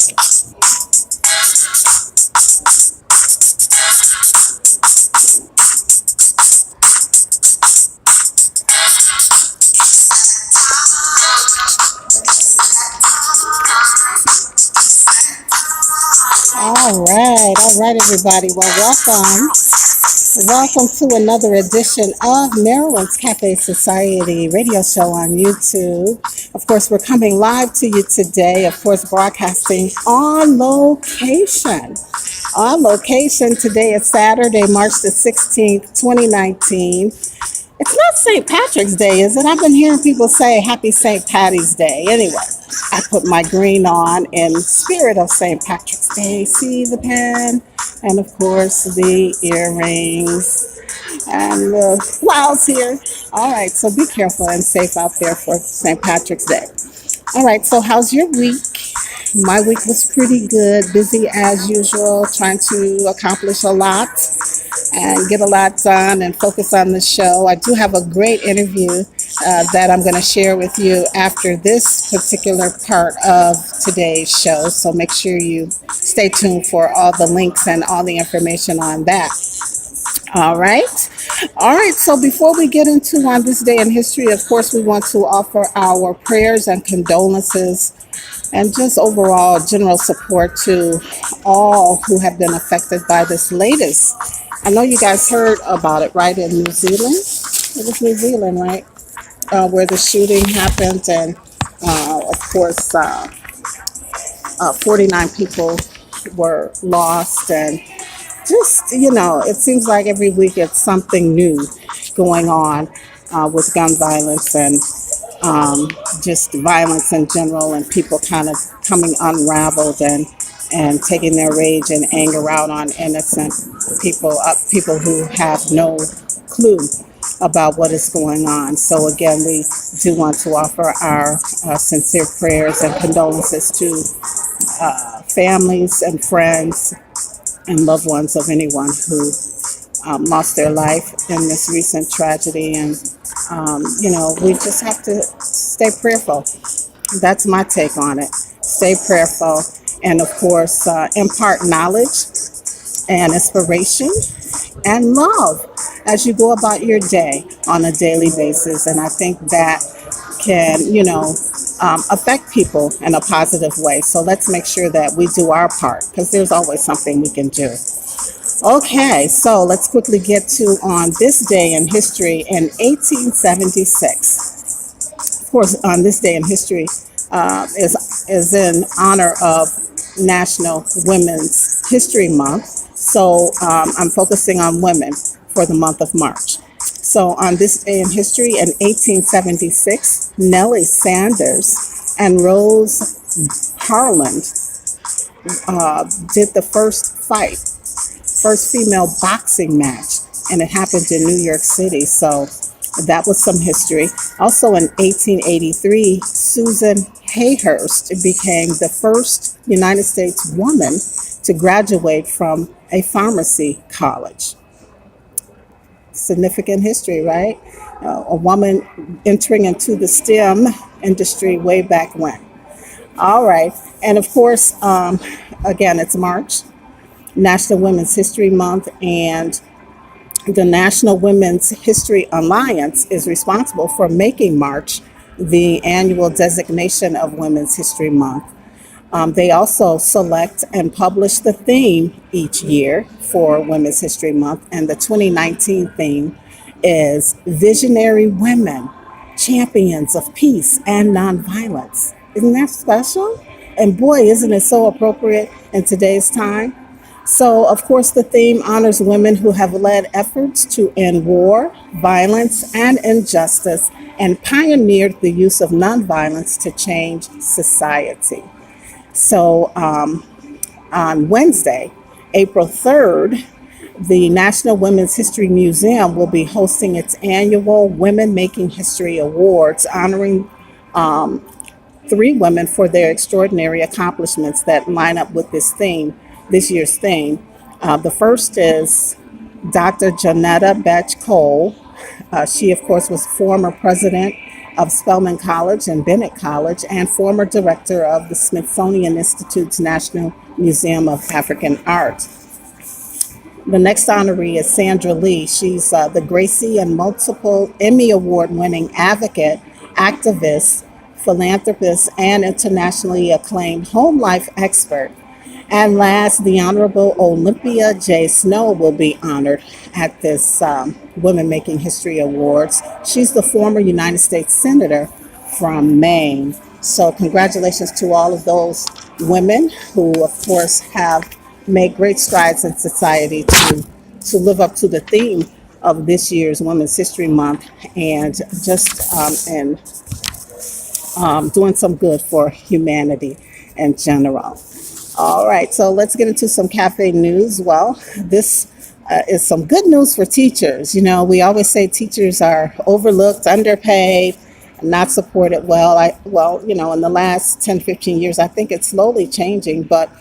All right, everybody. Well, welcome. Welcome to another edition of Maryland's Cafe Society radio show on YouTube. Of course, we're coming live to you today, of course, broadcasting on location. On location today is Saturday, March the 16th, 2019. It's not St. Patrick's Day, is it? I've been hearing people say Happy St. Patty's Day. Anyway, I put my green on in spirit of St. Patrick's Day. See the pen, and of course the earrings and the flowers here. All right, so be careful and safe out there for St. Patrick's Day. All right, so how's your week? My week was pretty good, busy as usual, trying to accomplish a lot and get a lot done and focus on the show. I do have a great interview that I'm going to share with you after this particular part of today's show. So make sure you stay tuned for all the links and all the information on that. All right. All right. So before we get into on this day in history, of course, we want to offer our prayers and condolences and just overall general support to all who have been affected by this latest. I know you guys heard about it, right, in New Zealand? It was New Zealand, right, where the shooting happened, and of course, 49 people were lost, and just, it seems like every week it's something new going on with gun violence and just violence in general, and people kind of coming unraveled and taking their rage and anger out on innocent people, people who have no clue about what is going on. So again, we do want to offer our sincere prayers and condolences to families and friends and loved ones of anyone who lost their life in this recent tragedy. And, we just have to stay prayerful. That's my take on it. Stay prayerful and, of course, impart knowledge and inspiration and love as you go about your day on a daily basis. And I think that can, affect people in a positive way. So let's make sure that we do our part, because there's always something we can do. Okay, so let's quickly get to on this day in history in 1876. Of course, on this day in history is in honor of National Women's History Month. So I'm focusing on women for the month of March. So on this day in history in 1876, Nellie Sanders and Rose Harland did the first female boxing match, and it happened in New York City. So that was some history. Also in 1883, Susan Hayhurst became the first United States woman to graduate from a pharmacy college. Significant history, right? A woman entering into the STEM industry way back when. All right. And of course, again, it's March, National Women's History Month, and the National Women's History Alliance is responsible for making March the annual designation of Women's History Month. They also select and publish the theme each year for Women's History Month, and the 2019 theme is Visionary Women, Champions of Peace and Nonviolence. Isn't that special? And boy, isn't it so appropriate in today's time? So, of course, the theme honors women who have led efforts to end war, violence, and injustice, and pioneered the use of nonviolence to change society. So, on Wednesday, April 3rd, the National Women's History Museum will be hosting its annual Women Making History Awards, honoring 3 women for their extraordinary accomplishments that line up with this year's theme. The first is Dr. Janetta Batch Cole. She, of course, was former president of Spelman College and Bennett College, and former director of the Smithsonian Institute's National Museum of African Art. The next honoree is Sandra Lee. She's the Gracie and multiple Emmy Award winning advocate, activist, philanthropist, and internationally acclaimed home life expert. And last, the Honorable Olympia J. Snow will be honored at this Women Making History Awards. She's the former United States Senator from Maine. So, congratulations to all of those women who, of course, have made great strides in society to live up to the theme of this year's Women's History Month and just doing some good for humanity in general. All right, so let's get into some cafe news. Well, this is some good news for teachers. You know, we always say teachers are overlooked, underpaid, not supported well. In the last 10, 15 years, I think it's slowly changing, but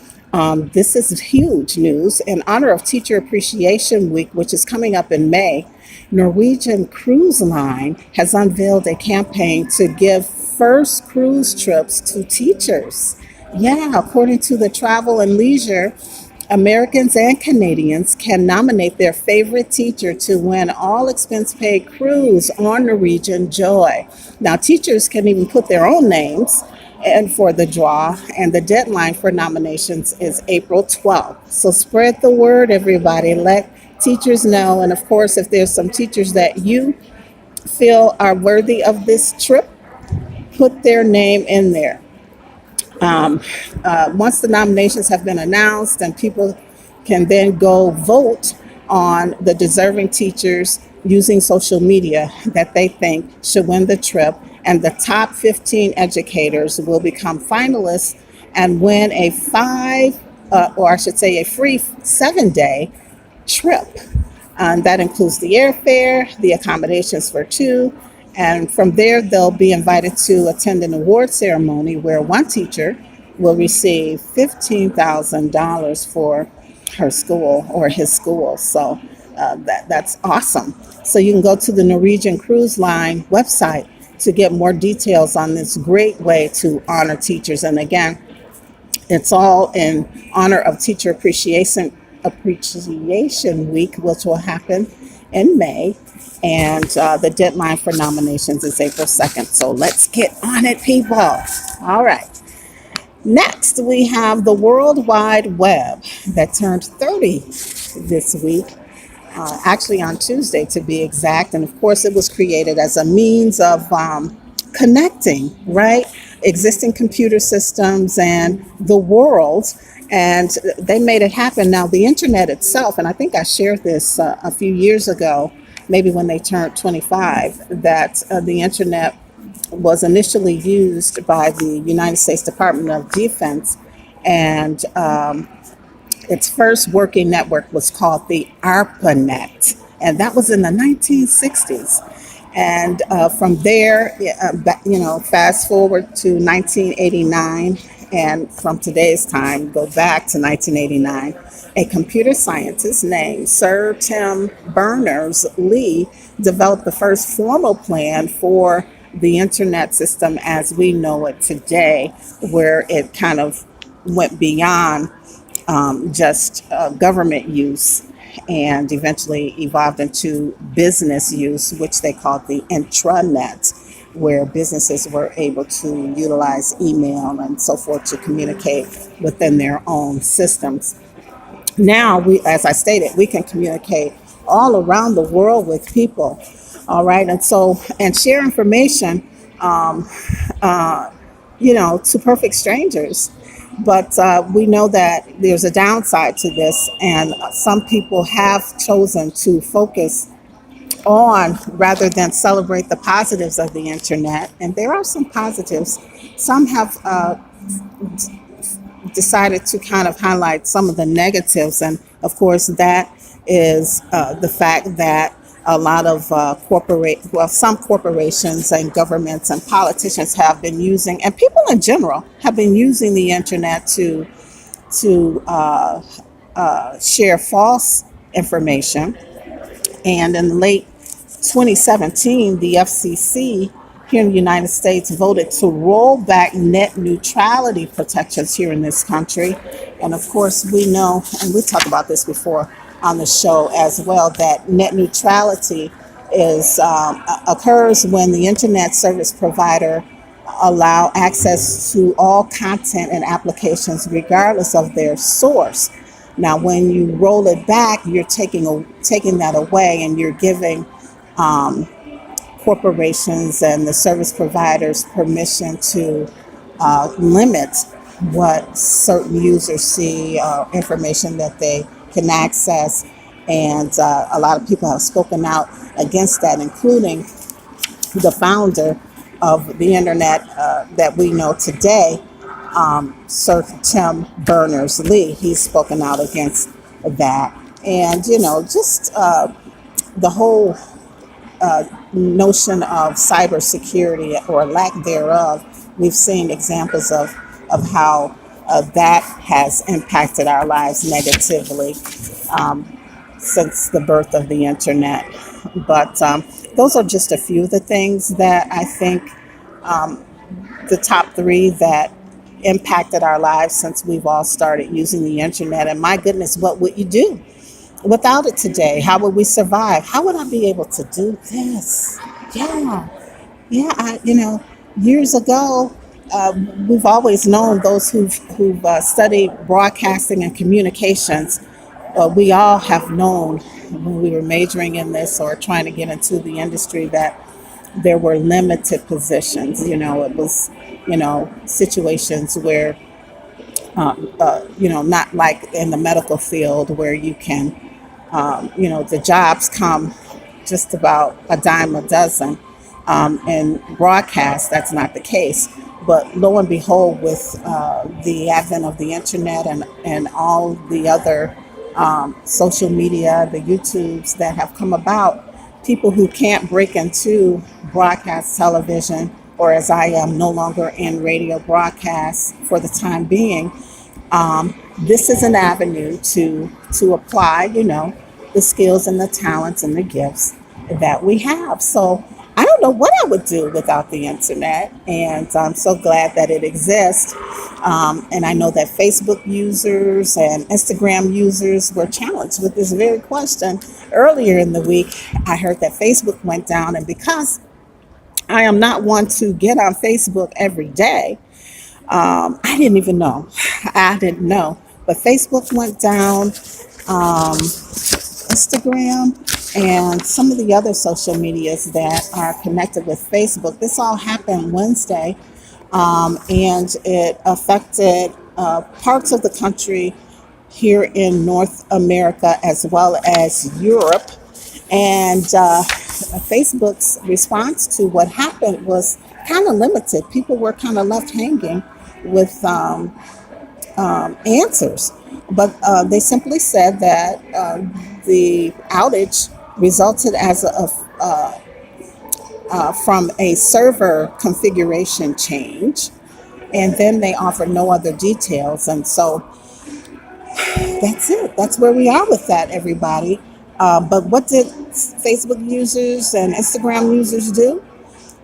this is huge news. In honor of Teacher Appreciation Week, which is coming up in May, Norwegian Cruise Line has unveiled a campaign to give first cruise trips to teachers. Yeah, according to the Travel and Leisure, Americans and Canadians can nominate their favorite teacher to win all expense paid cruise on Norwegian Joy. Now, teachers can even put their own names and for the draw, and the deadline for nominations is April 12th. So spread the word, everybody. Let teachers know. And of course, if there's some teachers that you feel are worthy of this trip, put their name in there. Once the nominations have been announced, and people can then go vote on the deserving teachers using social media that they think should win the trip, and the top 15 educators will become finalists and win a a free 7-day trip. That includes the airfare, the accommodations for two, and from there, they'll be invited to attend an award ceremony where one teacher will receive $15,000 for her school or his school. So that's awesome. So you can go to the Norwegian Cruise Line website to get more details on this great way to honor teachers. And again, it's all in honor of Teacher Appreciation Week, which will happen in May. And the deadline for nominations is April 2nd. So let's get on it, people. All right. Next, we have the World Wide Web that turned 30 this week, actually on Tuesday to be exact. And of course, it was created as a means of connecting, right? Existing computer systems and the world. And they made it happen. Now, the internet itself, and I think I shared this a few years ago, maybe when they turned 25, that the internet was initially used by the United States Department of Defense, and its first working network was called the ARPANET, and that was in the 1960s. And from there, fast forward to 1989, and from today's time, go back to 1989, a computer scientist named Sir Tim Berners-Lee developed the first formal plan for the internet system as we know it today, where it kind of went beyond just government use and eventually evolved into business use, which they called the intranet, where businesses were able to utilize email and so forth to communicate within their own systems. Now, as I stated, we can communicate all around the world with people, all right, and share information, to perfect strangers. But we know that there's a downside to this, and some people have chosen to focus on rather than celebrate the positives of the internet. And there are some positives. Some have decided to kind of highlight some of the negatives. And of course, that is the fact that a lot of some corporations and governments and politicians have been using, and people in general have been using the internet to share false information. And in late 2017, the FCC here in the United States voted to roll back net neutrality protections here in this country. And of course, we know, and we talked about this before on the show as well, that net neutrality is occurs when the internet service provider allow access to all content and applications regardless of their source. Now, when you roll it back, you're taking that away, and you're giving corporations and the service providers permission to limit what certain users see, information that they can access. And a lot of people have spoken out against that, including the founder of the internet that we know today, Sir Tim Berners-Lee. He's spoken out against that. And, just the whole notion of cybersecurity or lack thereof, we've seen examples of how that has impacted our lives negatively since the birth of the internet. But those are just a few of the things that I think, the top three that impacted our lives since we've all started using the internet. And my goodness, what would you do without it today? How would we survive? How would I be able to do this? Yeah, yeah. Years ago, we've always known, those who've studied broadcasting and communications. We all have known when we were majoring in this or trying to get into the industry that there were limited positions. It was, situations where, not like in the medical field where you can, the jobs come just about a dime a dozen. In broadcast, that's not the case. But lo and behold, with the advent of the internet and all the other social media, the YouTubes that have come about, people who can't break into broadcast television, or as I am no longer in radio broadcast for the time being, this is an avenue to apply, the skills and the talents and the gifts that we have. So I don't know what I would do without the internet, and I'm so glad that it exists. And I know that Facebook users and Instagram users were challenged with this very question. Earlier in the week, I heard that Facebook went down, and because I am not one to get on Facebook every day, I didn't even know. I didn't know. But Facebook went down, Instagram, and some of the other social medias that are connected with Facebook. This all happened Wednesday, and it affected parts of the country here in North America as well as Europe. And Facebook's response to what happened was kind of limited. People were kind of left hanging with answers. But they simply said that the outage resulted from a server configuration change, and then they offered no other details. And so that's it. That's where we are with that, everybody. But what did Facebook users and Instagram users do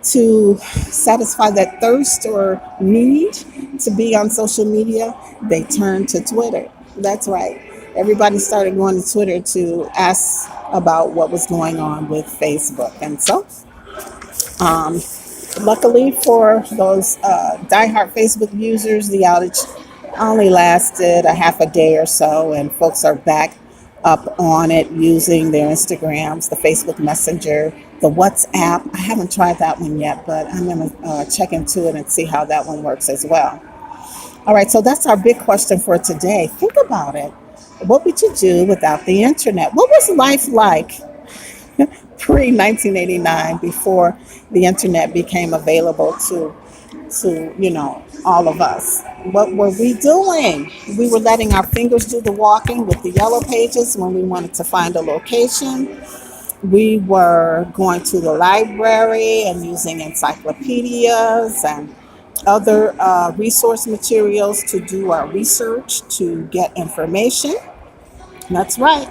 to satisfy that thirst or need to be on social media? They turned to Twitter. That's right. Everybody started going to Twitter to ask about what was going on with Facebook. And so, luckily for those diehard Facebook users, the outage only lasted a half a day or so, and folks are back up on it using their Instagrams, the Facebook Messenger, the WhatsApp. I haven't tried that one yet, but I'm going to check into it and see how that one works as well. All right, so that's our big question for today. Think about it. What would you do without the internet? What was life like pre-1989, before the internet became available to all of us? What were we doing? We were letting our fingers do the walking with the yellow pages when we wanted to find a location. We were going to the library and using encyclopedias and other resource materials to do our research, to get information. That's right.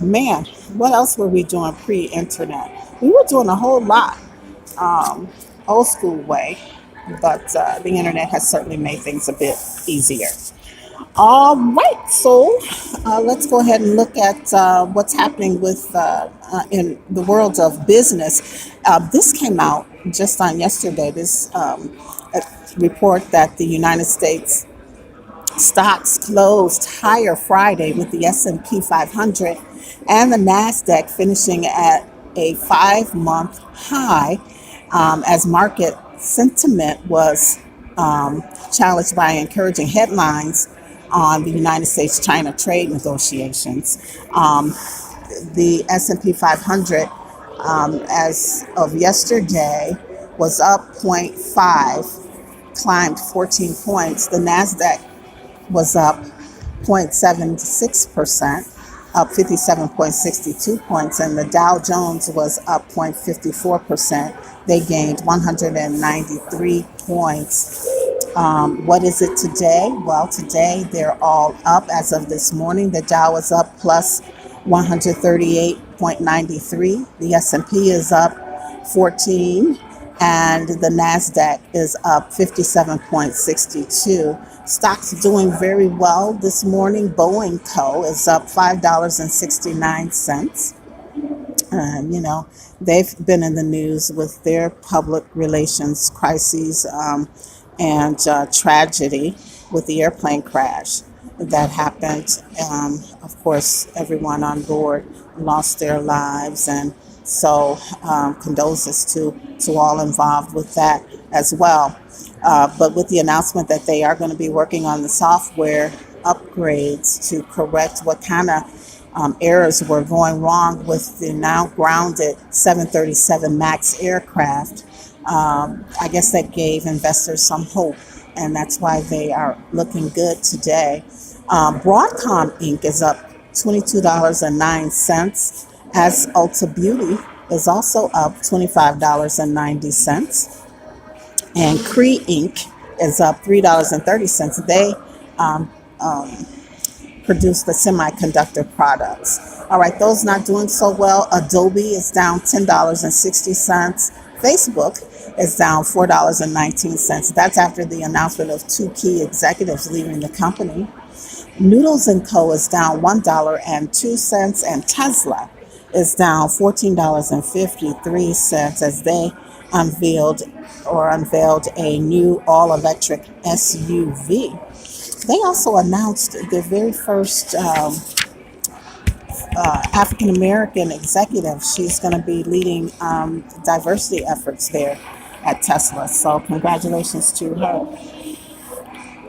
Man, what else were we doing pre-internet? We were doing a whole lot. um, old school way, but the internet has certainly made things a bit easier. All right, so let's go ahead and look at what's happening with in the world of business. This came out just on yesterday. This report that the United States stocks closed higher Friday with the S&P 500 and the Nasdaq finishing at a 5-month high as market sentiment was challenged by encouraging headlines on the United States-China trade negotiations. The S&P 500, as of yesterday, was up zero point 0.5, climbed 14 points. The Nasdaq was up 0.76%, up 57.62 points, and the Dow Jones was up 0.54%. They gained 193 points. What is it today? Well, today they're all up as of this morning. The Dow is up plus 138.93. The S&P is up 14, and the Nasdaq is up 57.62. Stocks doing very well this morning. Boeing Co. is up $5.69. They've been in the news with their public relations crises and tragedy with the airplane crash that happened. Of course, everyone on board lost their lives, and so condolences to all involved with that as well. But with the announcement that they are going to be working on the software upgrades to correct what kind of errors were going wrong with the now grounded 737 MAX aircraft. I guess that gave investors some hope, and that's why they are looking good today. Broadcom Inc. is up $22.09, as Ulta Beauty is also up $25.90, and Cree Inc. is up $3.30. They produce the semiconductor products. All right, those not doing so well. Adobe is down $10.60. Facebook is down $4.19. That's after the announcement of two key executives leaving the company. Noodles & Co. is down $1.02, and Tesla is down $14.53 as they unveiled a new all-electric SUV. They also announced their very first African American executive. She's going to be leading diversity efforts there at Tesla. So congratulations to her.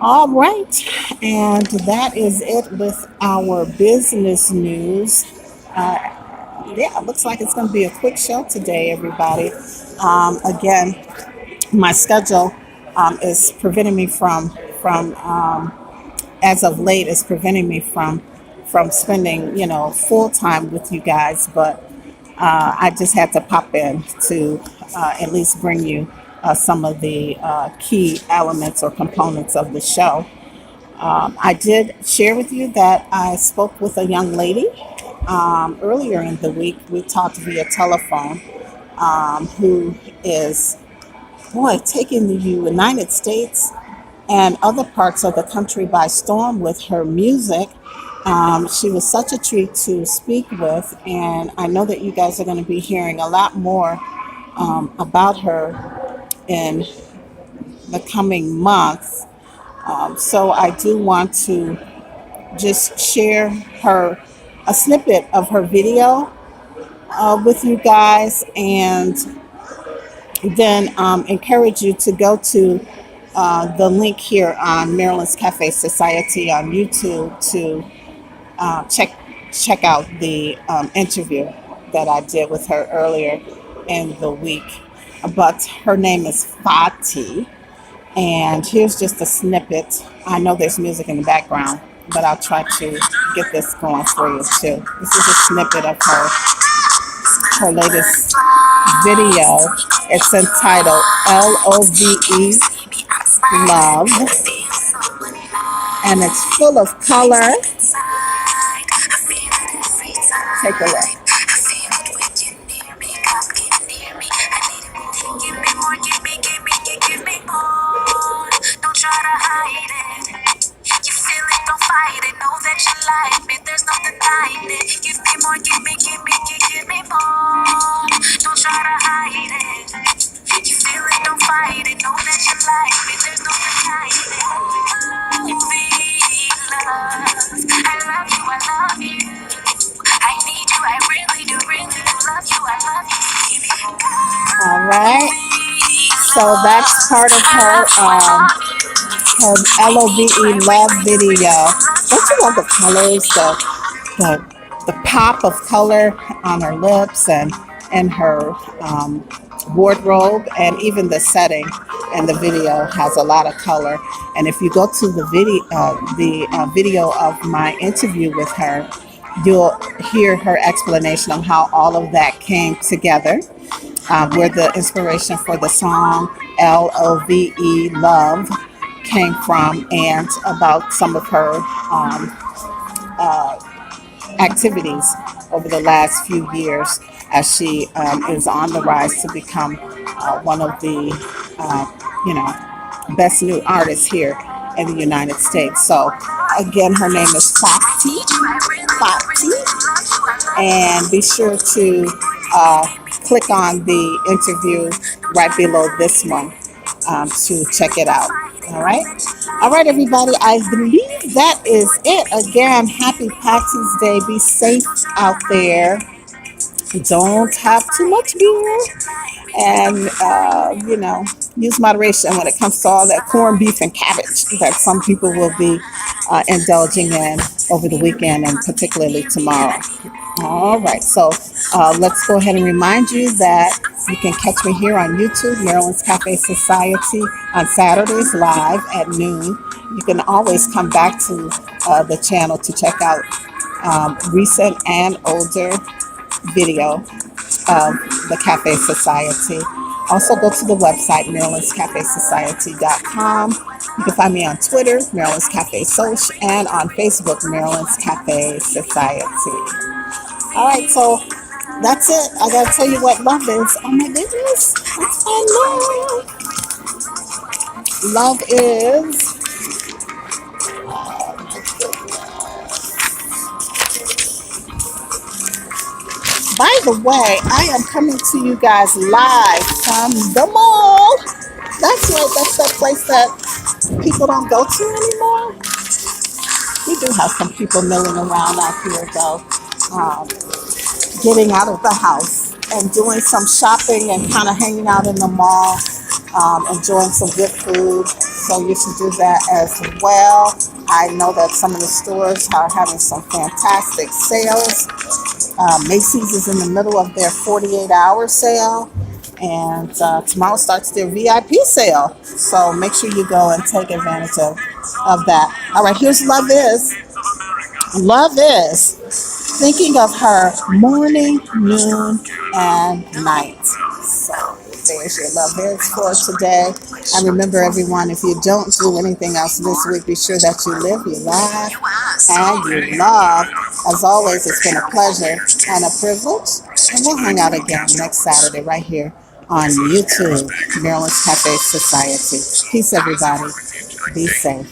All right, and that is it with our business news. Yeah, it looks like it's going to be a quick show today, everybody. Again, my schedule is preventing me from as of late is preventing me from spending full time with you guys, but I just had to pop in to at least bring you some of the key elements or components of the show. I did share with you that I spoke with a young lady earlier in the week. We talked via telephone, who is, boy, taking the United States and other parts of the country by storm with her music. She was such a treat to speak with, and I know that you guys are going to be hearing a lot more about her in the coming months. So I do want to just share a snippet of her video with you guys, and then encourage you to go to the link here on Marilyn's Cafe Society on YouTube to check out the interview that I did with her earlier in the week. But her name is Fati, and here's just a snippet. I know there's music in the background, but I'll try to get this going for you too. This is a snippet of her latest video. It's entitled LOVE, Love, and it's full of color. Take a look. All right. So that's part of her LOVE love video. Don't you love the colors, the pop of color on her lips and her wardrobe, and even the setting and the video has a lot of color. And if you go to the video of my interview with her, you'll hear her explanation of how all of that came together, where the inspiration for the song LOVE love came from, and about some of her activities over the last few years as she is on the rise to become one of the you know best new artists here in the United States. So again, her name is Fati, and be sure to click on the interview right below this one to check it out. All right, everybody. I believe that is it. Again, happy Patsy's Day. Be safe out there. Don't have too much beer, and use moderation when it comes to all that corned beef and cabbage that some people will be indulging in over the weekend and particularly tomorrow. All right, so let's go ahead and remind you that you can catch me here on YouTube, Maryland's Cafe Society, on Saturdays live at noon. You can always come back to the channel to check out recent and older video of the Cafe Society. Also go to the website, marylandscafesociety.com. You can find me on Twitter, Maryland's Cafe Social, and on Facebook, Maryland's Cafe Society. All right, so that's it. I gotta tell you what love is. Oh my goodness, that's my love. Love is. By the way, I am coming to you guys live from the mall. That's right, that's that place that people don't go to anymore. We do have some people milling around out here, though, getting out of the house and doing some shopping and kind of hanging out in the mall, enjoying some good food. So you should do that as well. I know that some of the stores are having some fantastic sales. Macy's is in the middle of their 48-hour sale, and tomorrow starts their VIP sale. So make sure you go and take advantage of that. All right, here's Love Is. Love is thinking of her morning, noon, and night. So there's your Love Is for today. And remember, everyone, if you don't do anything else this week, be sure that you live, you laugh, and you love. As always, it's been a pleasure and a privilege. And we'll hang out again next Saturday right here on YouTube, Maryland's Cafe Society. Peace, everybody. Be safe.